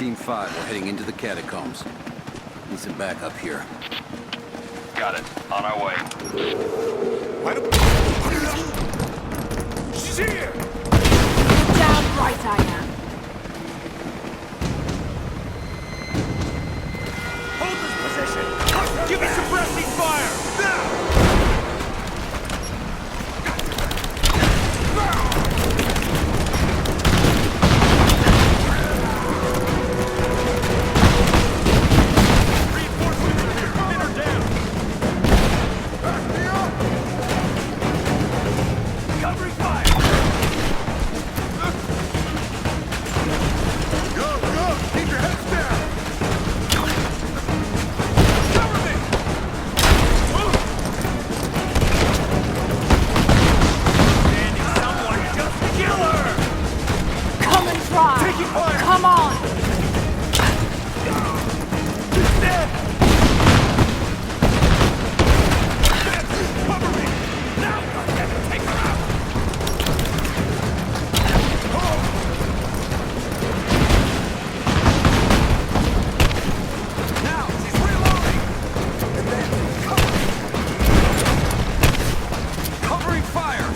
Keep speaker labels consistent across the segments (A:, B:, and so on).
A: 13-5. We're heading into the catacombs. Need some backup here.
B: Got it. On our way.
C: She's here!
D: Damn right I am.
C: Hold this position! Give me suppressing fire! Now!
D: Come on!
C: Cover me! Now I have to take her out! Now she's reloading! And then covering fire!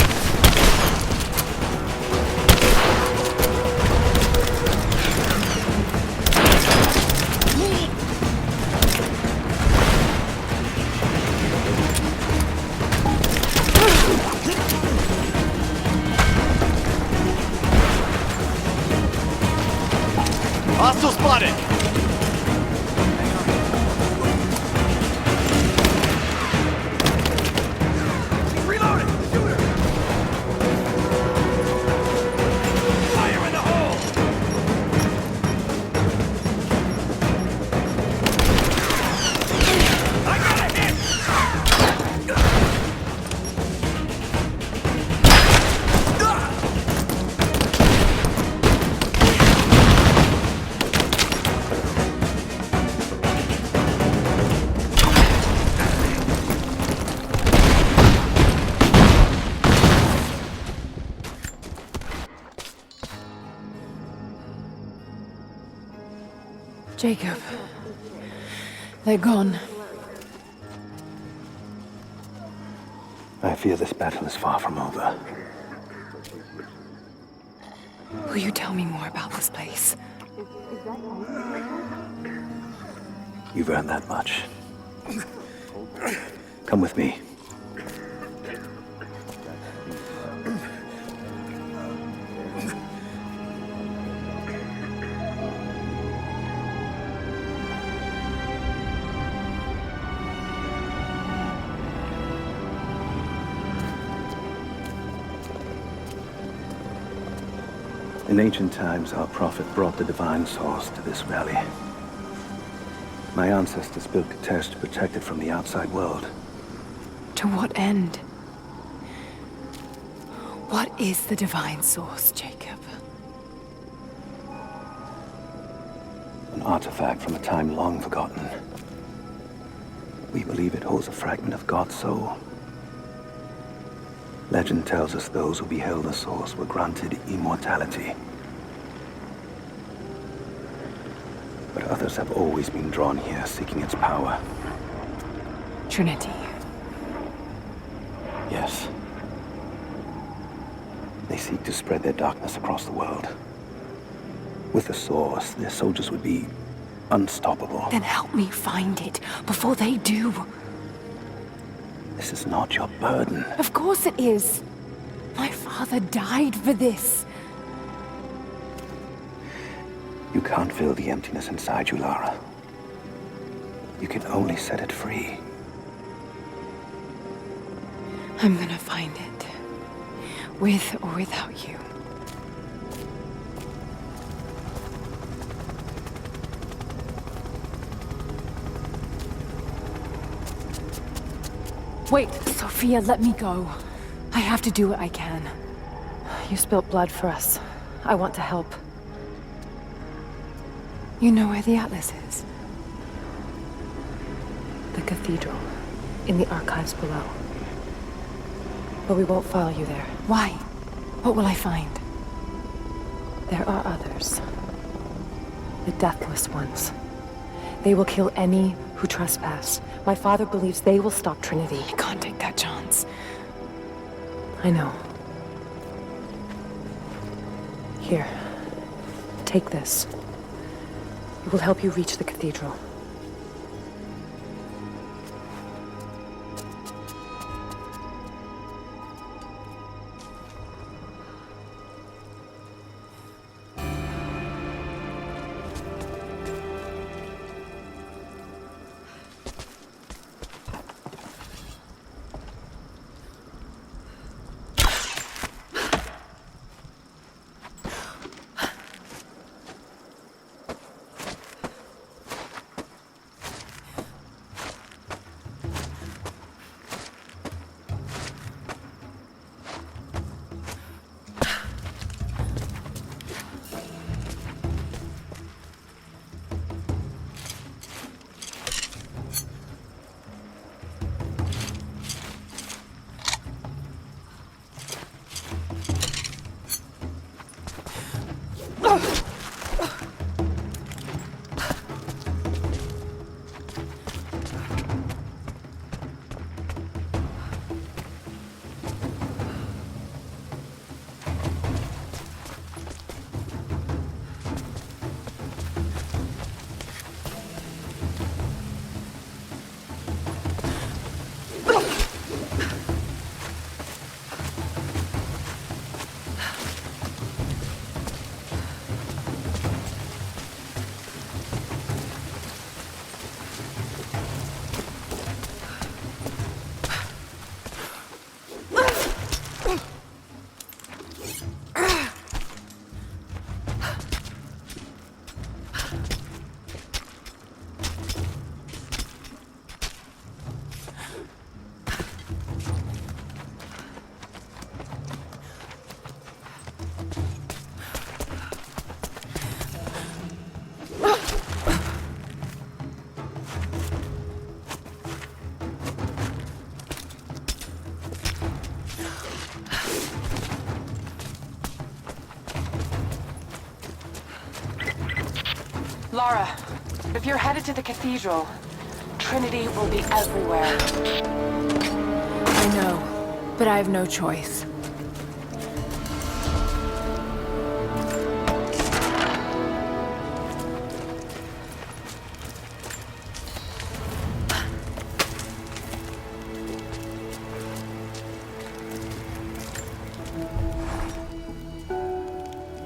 E: Hostile spotted!
C: Reloading! Shoot her! Fire in the hole! I got a hit!
D: Jacob. They're gone.
F: I fear this battle is far from over.
D: Will you tell me more about this place?
F: You've earned that much. Come with me. In ancient times, our prophet brought the divine source to this valley. My ancestors built Kitezh to protect it from the outside world.
D: To what end? What is the divine source, Jacob?
F: An artifact from a time long forgotten. We believe it holds a fragment of God's soul. Legend tells us those who beheld the source were granted immortality. But others have always been drawn here, seeking its power.
D: Trinity.
F: Yes. They seek to spread their darkness across the world. With the source, their soldiers would be unstoppable.
D: Then help me find it before they do.
F: This is not your burden.
D: Of course it is. My father died for this.
F: You can't fill the emptiness inside you, Lara. You can only set it free.
D: I'm gonna find it. With or without you. Wait, Sophia, let me go. I have to do what I can. You spilt blood for us. I want to help. You know where the Atlas is? The cathedral, in the archives below. But we won't follow you there. Why? What will I find? There are others. The Deathless Ones. They will kill any who trespass. My father believes they will stop Trinity. I can't take that chance. I know. Here. Take this. It will help you reach the cathedral. Lara, if you're headed to the cathedral, Trinity will be everywhere. I know, but I have no choice.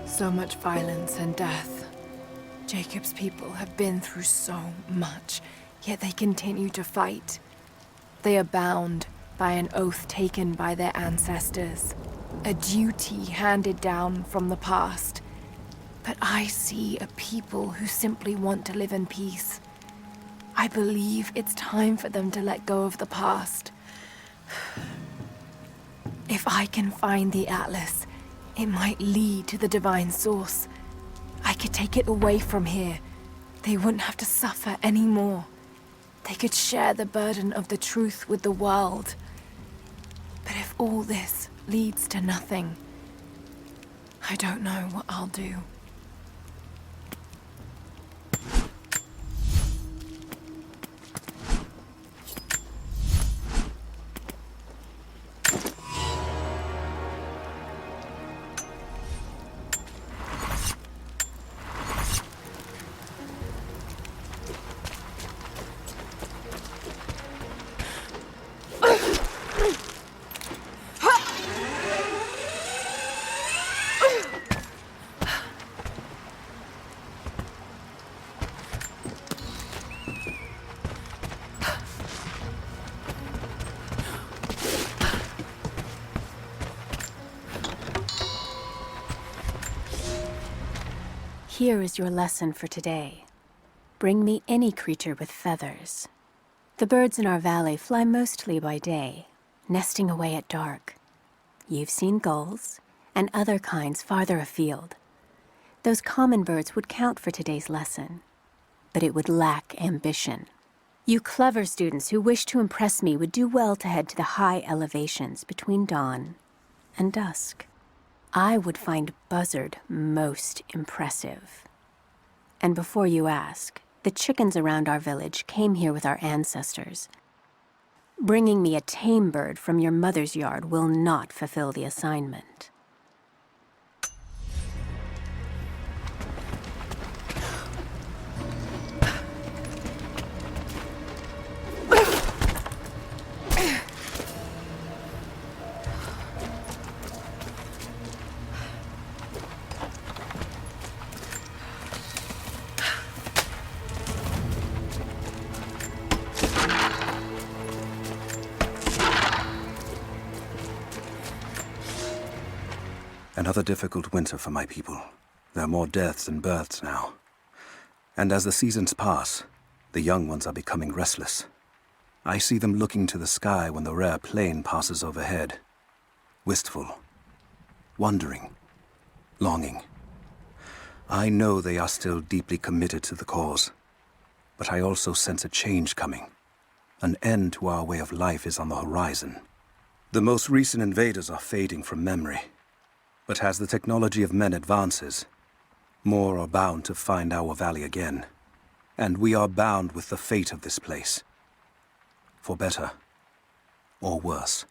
D: So much violence and death. Jacob's people have been through so much, yet they continue to fight. They are bound by an oath taken by their ancestors, a duty handed down from the past. But I see a people who simply want to live in peace. I believe it's time for them to let go of the past. If I can find the Atlas, it might lead to the divine source. I could take it away from here. They wouldn't have to suffer anymore. They could share the burden of the truth with the world. But if all this leads to nothing, I don't know what I'll do.
G: Here is your lesson for today. Bring me any creature with feathers. The birds in our valley fly mostly by day, nesting away at dark. You've seen gulls and other kinds farther afield. Those common birds would count for today's lesson, but it would lack ambition. You clever students who wish to impress me would do well to head to the high elevations between dawn and dusk. I would find Buzzard most impressive. And before you ask, the chickens around our village came here with our ancestors. Bringing me a tame bird from your mother's yard will not fulfill the assignment.
F: Another difficult winter for my people. There are more deaths than births now. And as the seasons pass, the young ones are becoming restless. I see them looking to the sky when the rare plane passes overhead. Wistful, wondering, longing. I know they are still deeply committed to the cause, but I also sense a change coming. An end to our way of life is on the horizon. The most recent invaders are fading from memory. But as the technology of men advances, more are bound to find our valley again. And we are bound with the fate of this place. For better or worse.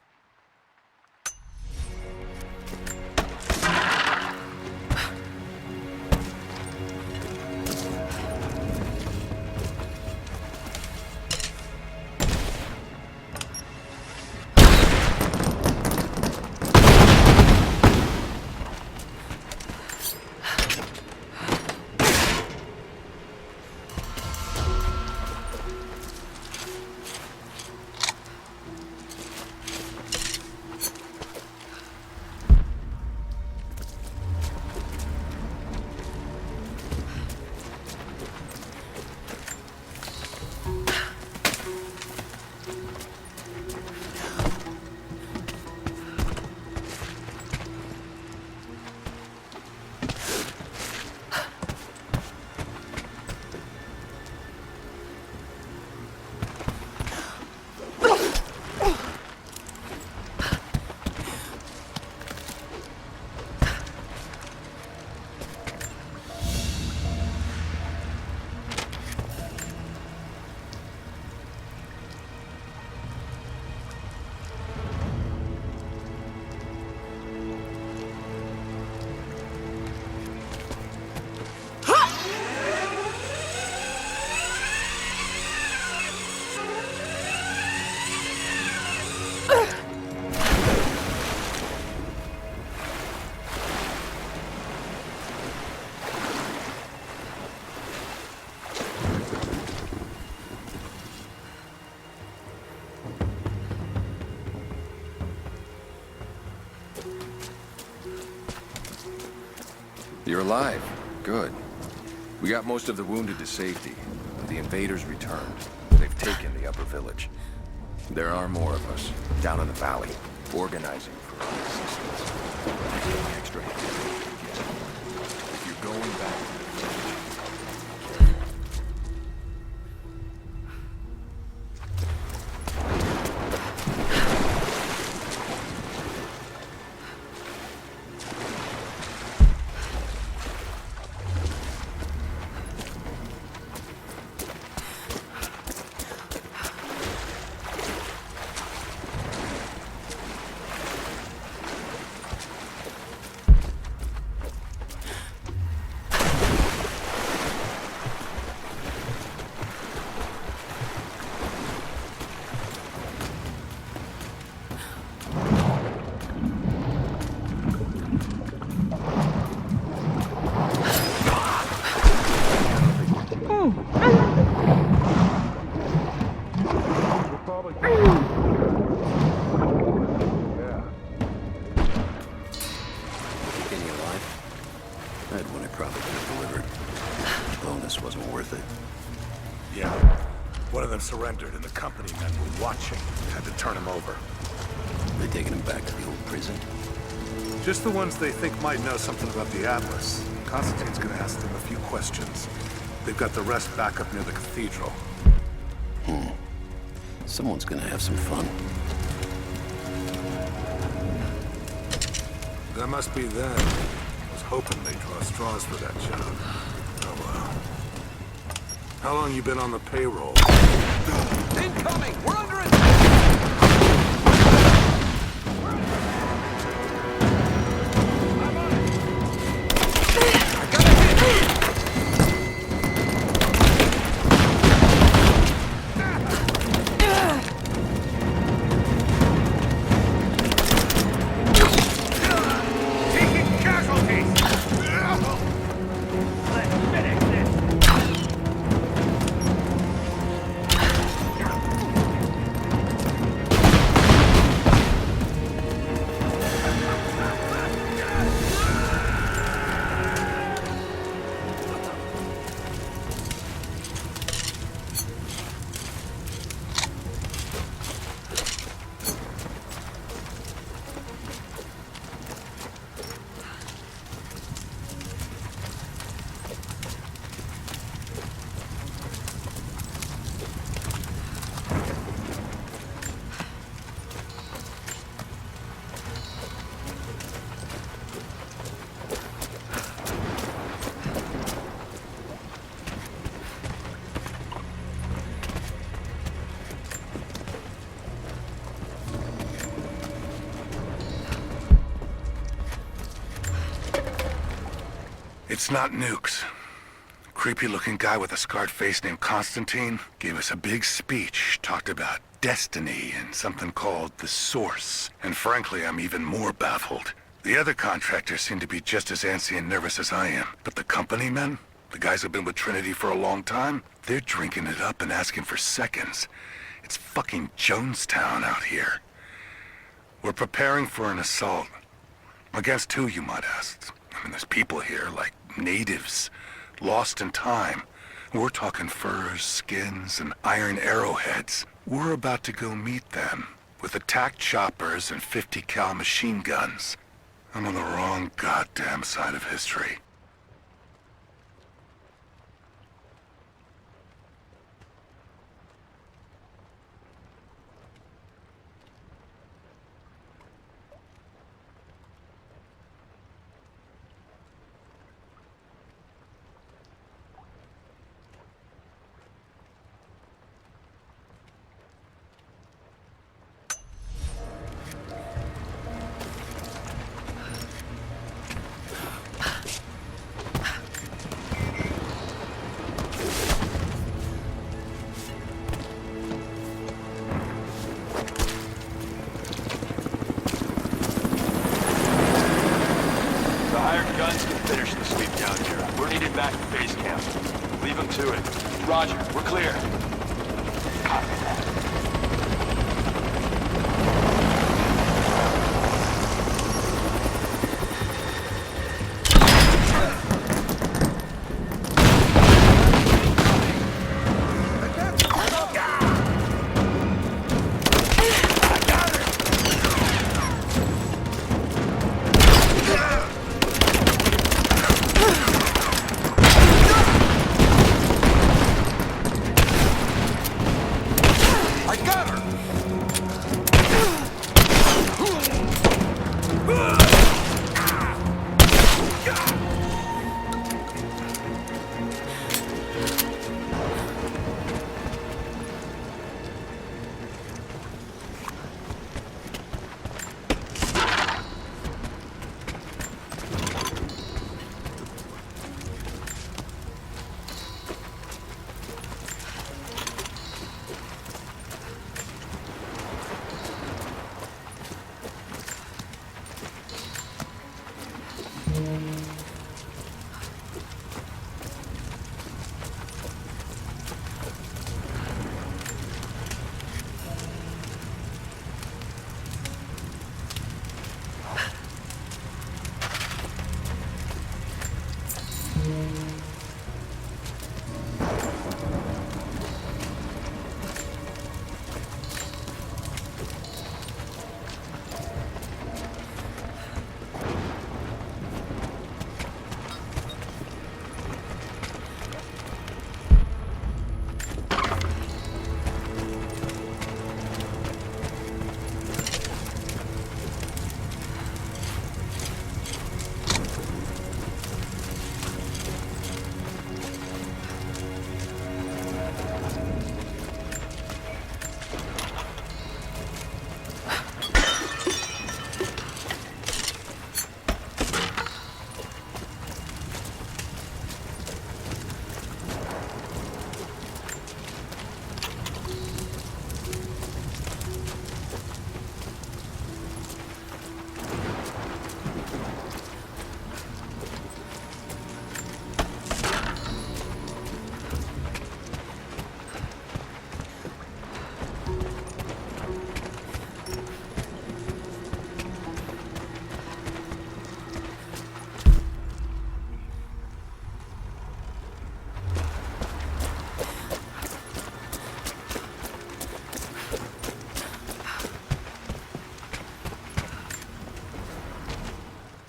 H: You're alive. Good. We got most of the wounded to safety. The invaders returned. They've taken the upper village. There are more of us, down in the valley, organizing for our resistance. Taking extra hands if you're going back to the village.
C: Surrendered and the company men were watching. Had to turn him over.
A: They taking him back to the old prison?
C: Just the ones they think might know something about the Atlas. Constantine's gonna ask them a few questions. They've got the rest back up near the cathedral.
A: Someone's gonna have some fun.
C: That must be them. I was hoping they'd draw straws for that job. Oh well. How long you been on the payroll?
A: Incoming! We're under attack!
C: It's not nukes. A creepy-looking guy with a scarred face named Constantine gave us a big speech, talked about destiny and something called the Source. And frankly, I'm even more baffled. The other contractors seem to be just as antsy and nervous as I am. But the company men, the guys who've been with Trinity for a long time, they're drinking it up and asking for seconds. It's fucking Jonestown out here. We're preparing for an assault. Against who, you might ask? I mean, there's people here, like natives, lost in time. We're talking furs, skins, and iron arrowheads. We're about to go meet them, with attack choppers and 50 cal machine guns. I'm on the wrong goddamn side of history.
B: Back to base camp. Leave them to it. Roger, we're clear. Copy that.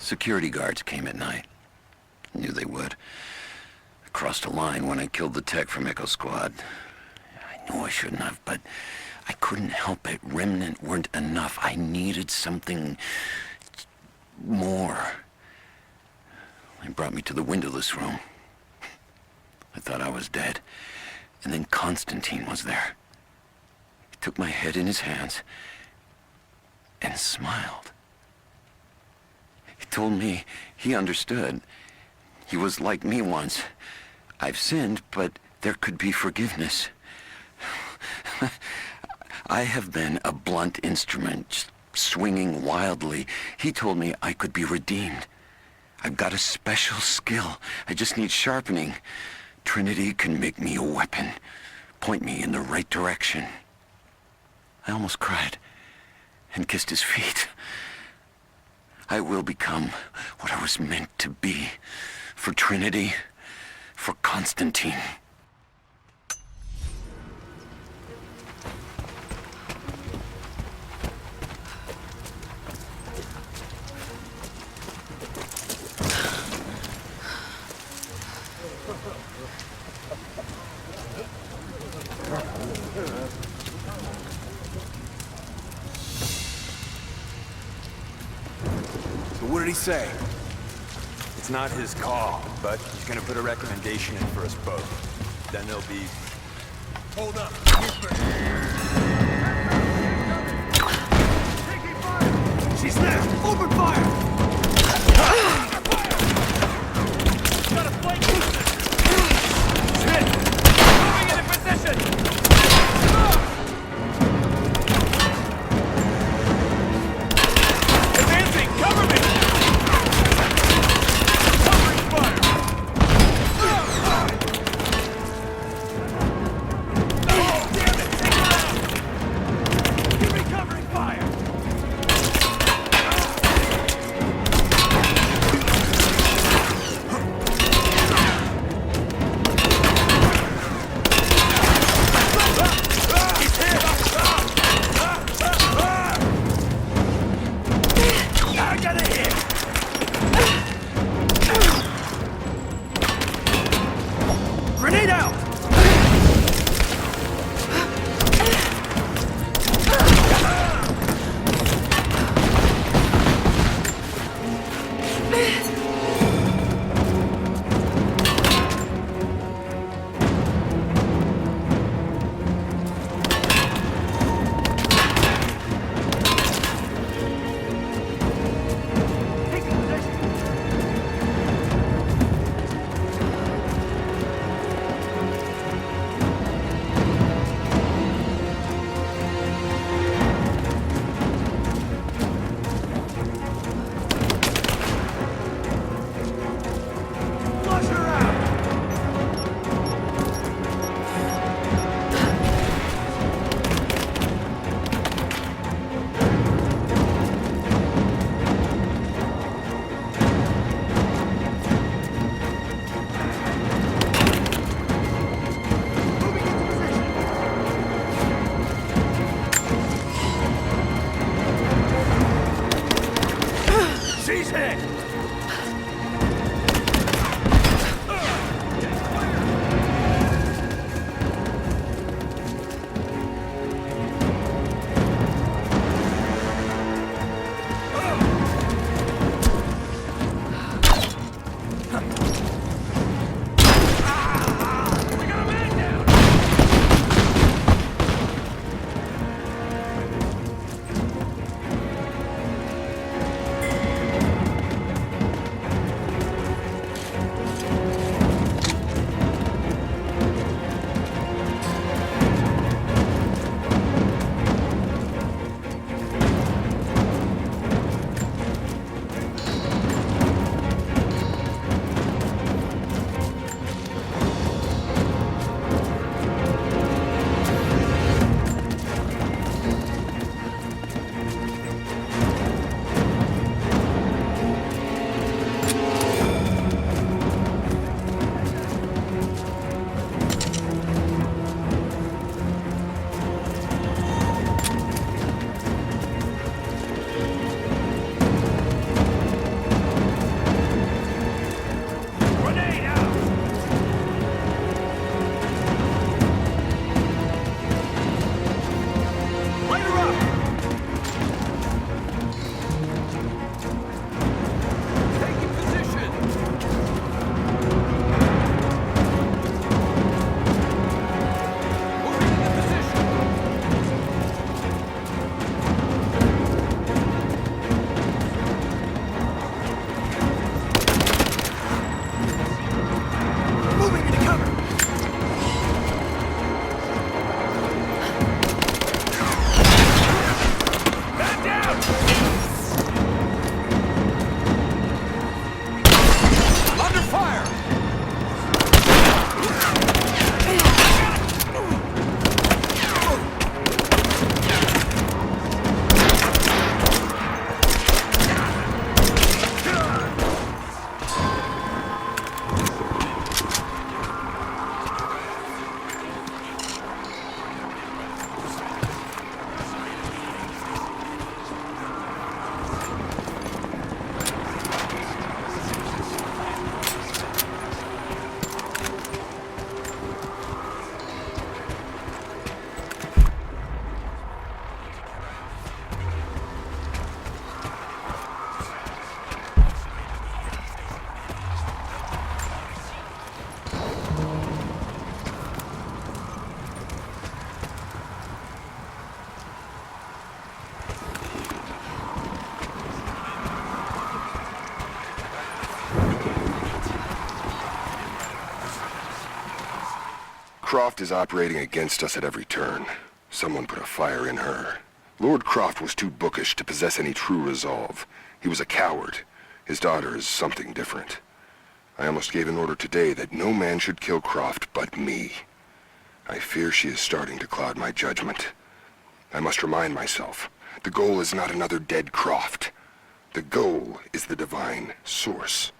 A: Security guards came at night. Knew they would. I crossed a line when I killed the tech from Echo Squad. I knew I shouldn't have, but I couldn't help it. Remnant weren't enough. I needed something more. They brought me to the windowless room. I thought I was dead. And then Constantine was there. He took my head in his hands and smiled. He told me he understood. He was like me once. I've sinned, but there could be forgiveness. I have been a blunt instrument, just swinging wildly. He told me I could be redeemed. I've got a special skill. I just need sharpening. Trinity can make me a weapon, point me in the right direction. I almost cried and kissed his feet. I will become what I was meant to be. For Trinity, for Constantine.
B: So what did he say? It's not his call, but he's gonna put a recommendation in for us both. Then there'll be... Hold up! She's there! Open fire! Got a flank movement! Shit! Moving into position! Advancing! Cover me!
I: Croft is operating against us at every turn. Someone put a fire in her. Lord Croft was too bookish to possess any true resolve. He was a coward. His daughter is something different. I almost gave an order today that no man should kill Croft but me. I fear she is starting to cloud my judgment. I must remind myself, the goal is not another dead Croft. The goal is the divine source.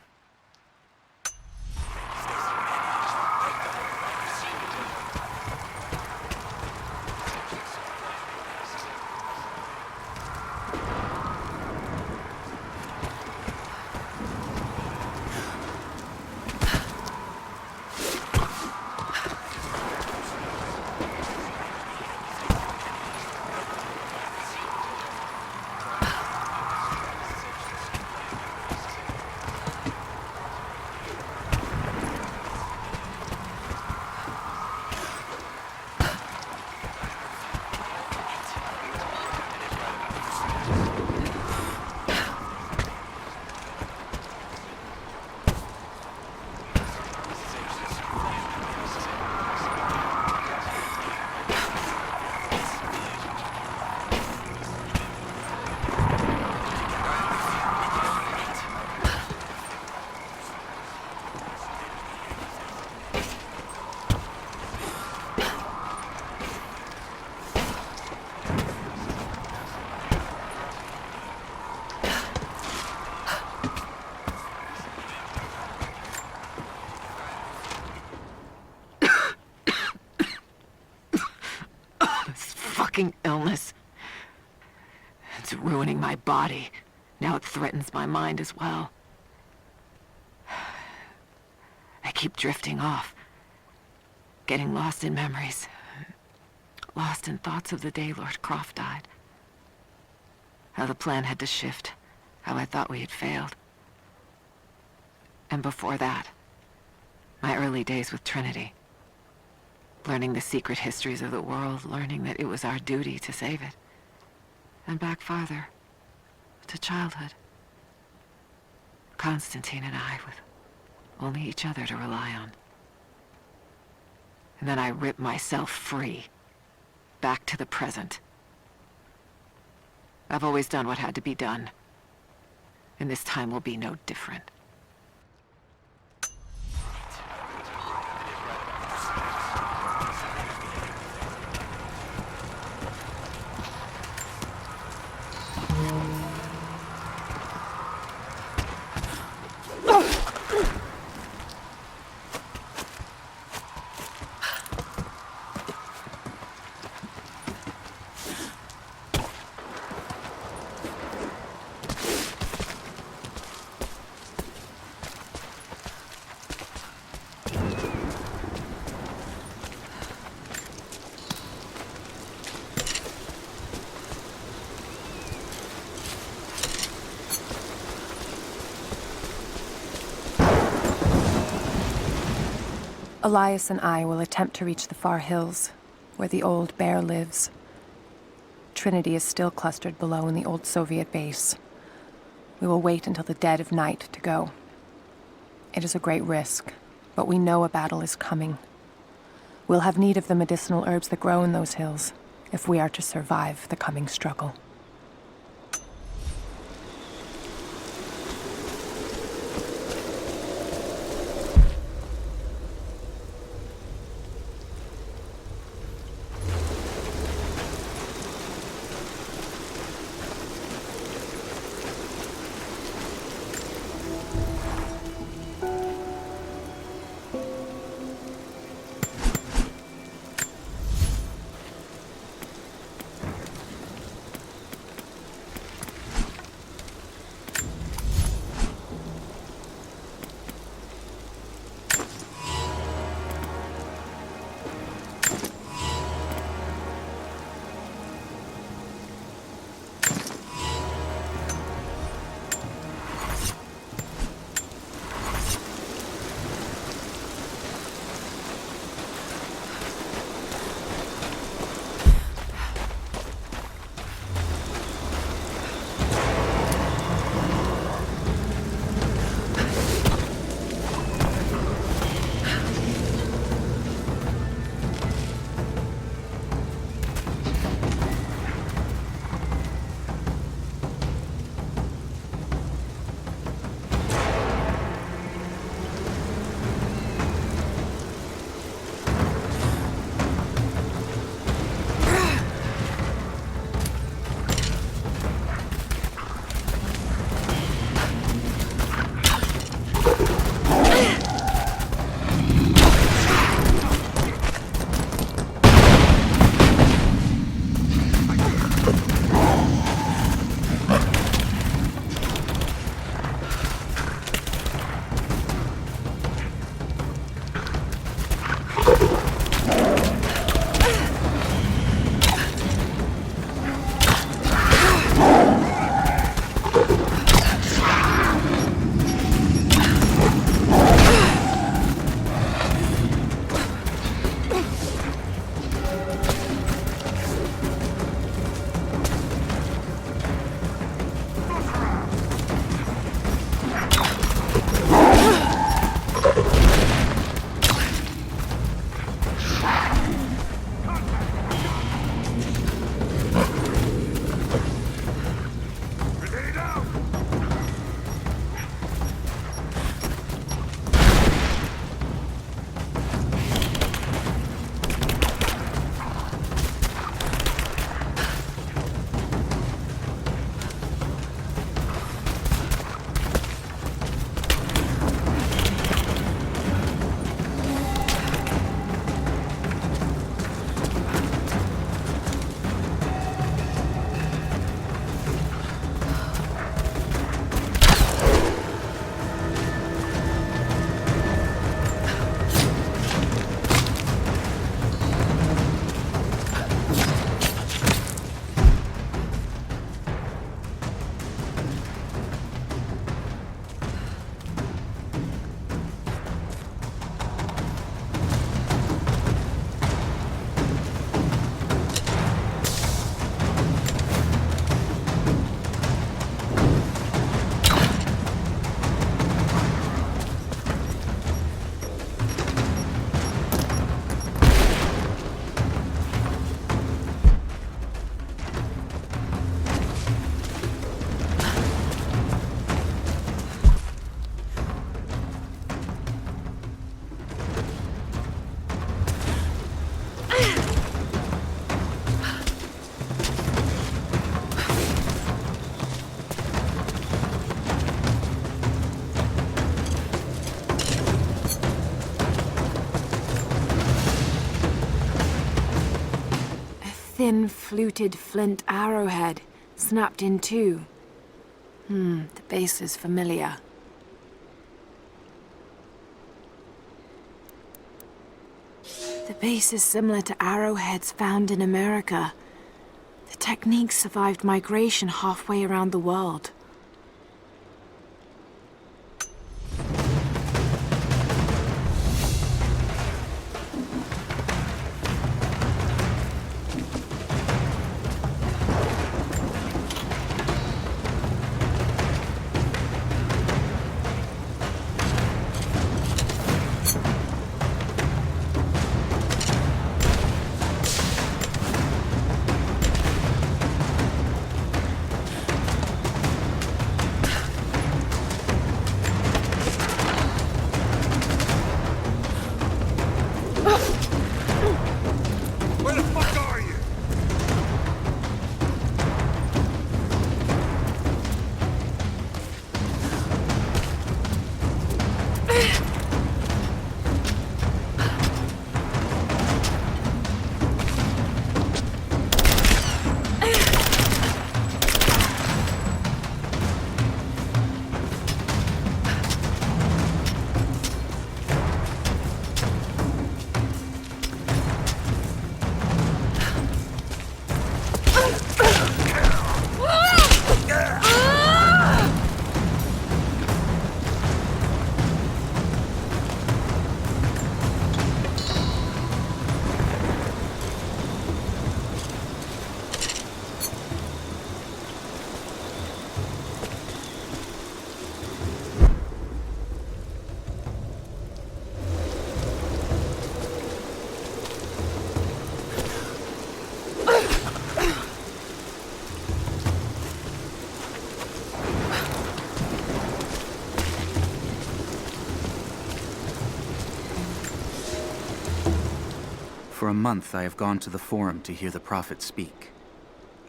J: Illness. It's ruining my body. Now it threatens my mind as well. I keep drifting off. Getting lost in memories. Lost in thoughts of the day Lord Croft died. How the plan had to shift. How I thought we had failed. And before that, my early days with Trinity. Learning the secret histories of the world, learning that it was our duty to save it. And back farther, to childhood. Constantine and I, with only each other to rely on. And then I ripped myself free, back to the present. I've always done what had to be done, and this time will be no different.
D: Elias and I will attempt to reach the far hills, where the old bear lives. Trinity is still clustered below in the old Soviet base. We will wait until the dead of night to go. It is a great risk, but we know a battle is coming. We'll have need of the medicinal herbs that grow in those hills, if we are to survive the coming struggle. thin, fluted flint arrowhead, snapped in two. The base is familiar. The base is similar to arrowheads found in America. The technique survived migration halfway around the world.
C: Where the fuck are you?
K: For a month I have gone to the Forum to hear the Prophet speak.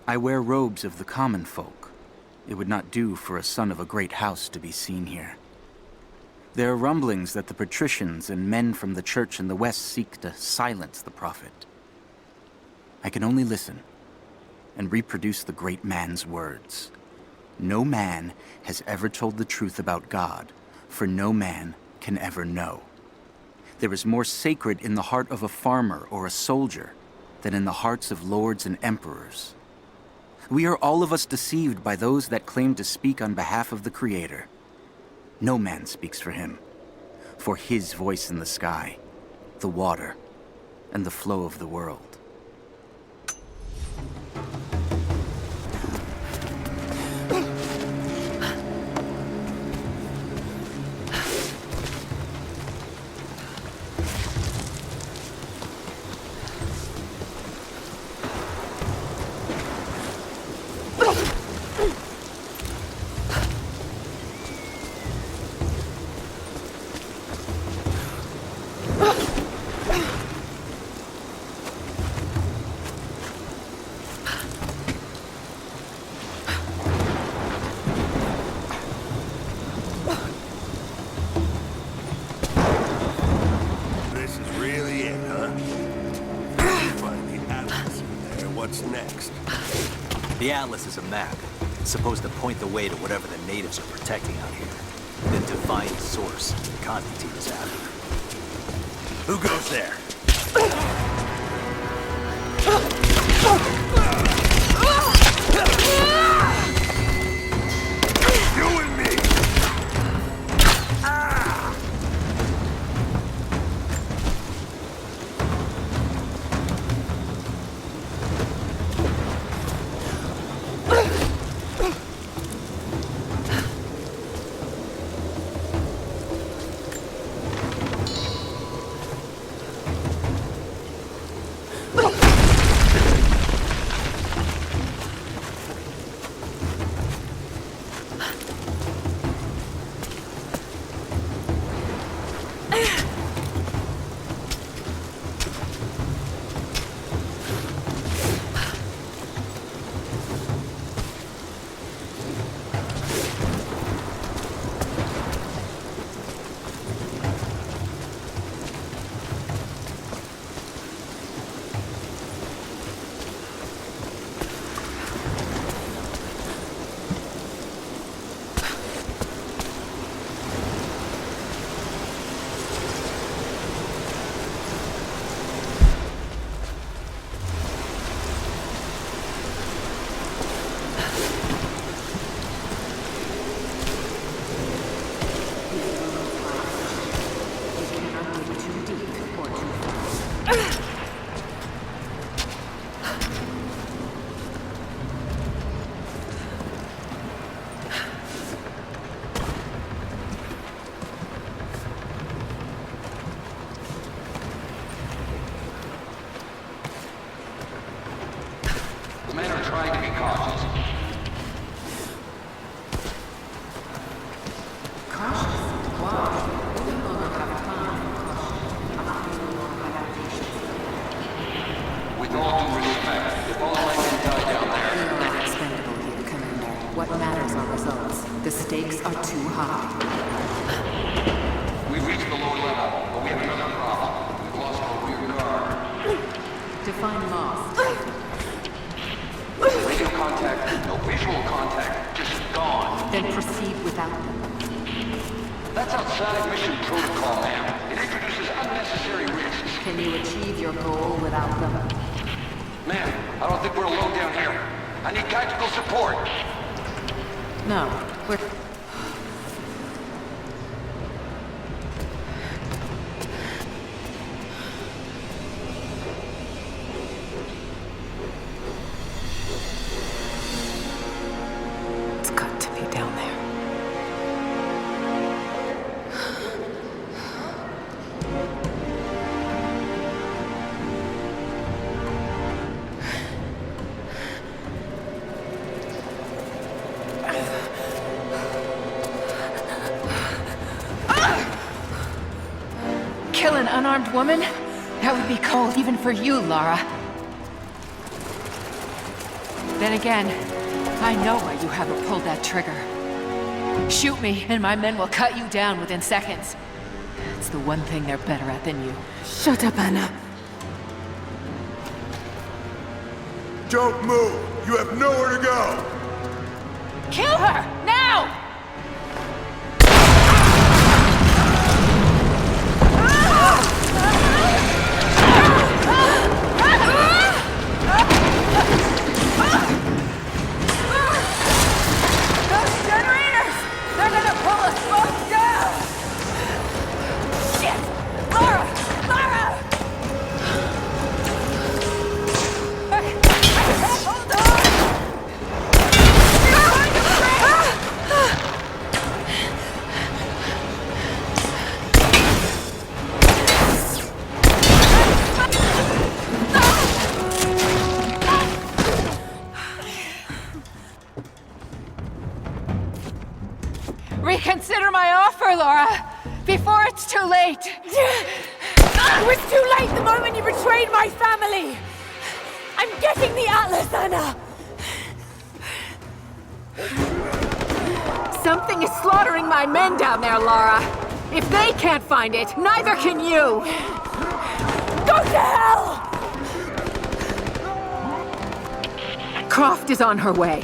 K: I wear robes of the common folk. It would not do for a son of a great house to be seen here. There are rumblings that the patricians and men from the church in the west seek to silence the Prophet. I can only listen and reproduce the great man's words. No man has ever told the truth about God, for no man can ever know. There is more sacred in the heart of a farmer or a soldier than in the hearts of lords and emperors. We are all of us deceived by those that claim to speak on behalf of the Creator. No man speaks for him, for his voice in the sky, the water, and the flow of the world.
E: The Atlas is a map. It's supposed to point the way to whatever the natives are protecting out here. Then define the source Constantine is after. Who goes there?
C: You and me!
J: stakes are too high.
I: We've reached the lower level, but we have another problem. We've lost our rear guard.
J: Define lost.
I: Radio contact, no visual contact, just gone.
J: Then proceed without them.
I: That's outside mission protocol, ma'am. It introduces unnecessary risks.
J: Can you achieve your goal without them?
I: Ma'am, I don't think we're alone down here. I need tactical support.
J: No, we're... It's got to be down there. Kill an unarmed woman? That would be cold even for you, Lara. Then again, I know why you haven't pulled that trigger. Shoot me, and my men will cut you down within seconds. It's the one thing they're better at than you.
D: Shut up, Anna.
B: Don't move! You have nowhere to go!
J: Kill her! Now! Those generators! They're gonna pull us both down! Shit! Lara! Lara! Hold on! You're going to break! Reconsider my offer, Lara, before it's too late.
D: It was too late the moment you betrayed my family! I'm getting the Atlas, Anna!
J: Something is slaughtering my men down there, Lara. If they can't find it, neither can you.
D: Go to hell!
J: Croft is on her way.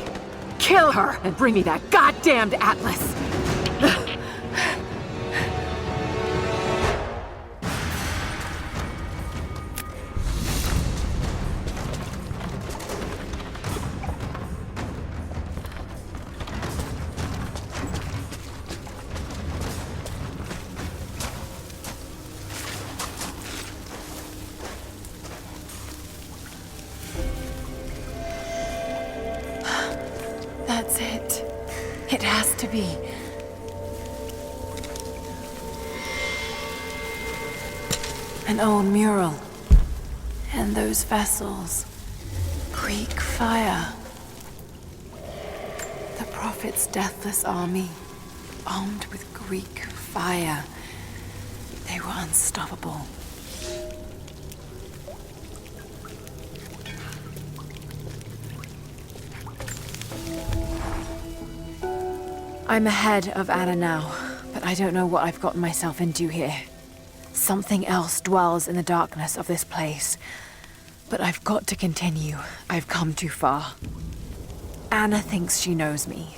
J: Kill her and bring me that goddamned Atlas.
D: That's it. It has to be. An old mural. And those vessels. Greek fire. The Prophet's deathless army, armed with Greek fire. They were unstoppable. I'm ahead of Anna now, but I don't know what I've gotten myself into here. Something else dwells in the darkness of this place. But I've got to continue. I've come too far. Anna thinks she knows me.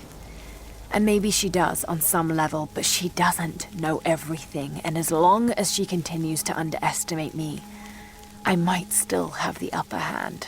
D: And maybe she does on some level, but she doesn't know everything. And as long as she continues to underestimate me, I might still have the upper hand.